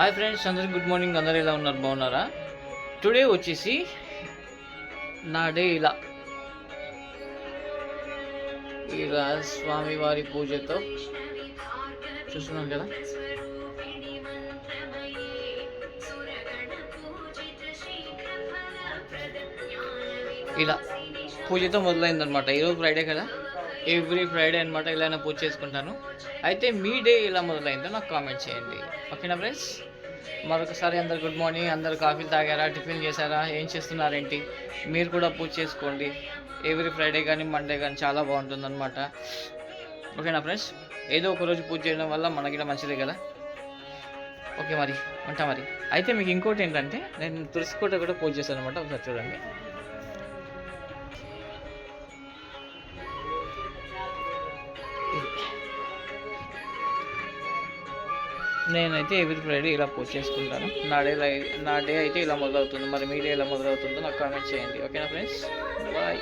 Hi friends, అందరికి good morning. అందరూ ఎలా ఉన్నారు? బాగున్నారా? టుడే వచ్చేసి నా డే ఇలా స్వామివారి పూజతో చూస్తున్నాం కదా, ఇలా పూజతో మొదలైందనమాట. ఈరోజు ఫ్రైడే కదా, ఎవ్రీ ఫ్రైడే అనమాట ఇలా పూజ చేసుకుంటాను. అయితే మీ డే ఎలా మొదలైందో నాకు కామెంట్ చేయండి, ఓకేనా ఫ్రెండ్స్? మరొకసారి అందరు గుడ్ మార్నింగ్. అందరు కాఫీలు తాగారా, టిఫిన్ చేశారా, ఏం చేస్తున్నారేంటి? మీరు కూడా పూజ చేసుకోండి. ఎవ్రీ ఫ్రైడే కానీ మండే కానీ చాలా బాగుంటుందన్నమాట, ఓకేనా ఫ్రెండ్స్? ఏదో ఒక రోజు పూజ చేయడం వల్ల మనకి మంచిదే కదా. ఓకే, మరి ఉంటా. మరి అయితే మీకు ఇంకోటి ఏంటంటే, నేను తులసి కోట కూడా పూజ చేశాను అనమాట. ఒకసారి చూడండి. నేనైతే ఎవ్రీ ఫ్రైడే ఇలా పూజ చేసుకుంటాను. నా డే అయితే ఇలా మొదలవుతుంది. మరి మీ డే ఎలా మొదలవుతుందో నాకు కామెంట్ చేయండి, ఓకేనా ఫ్రెండ్స్? బాయ్.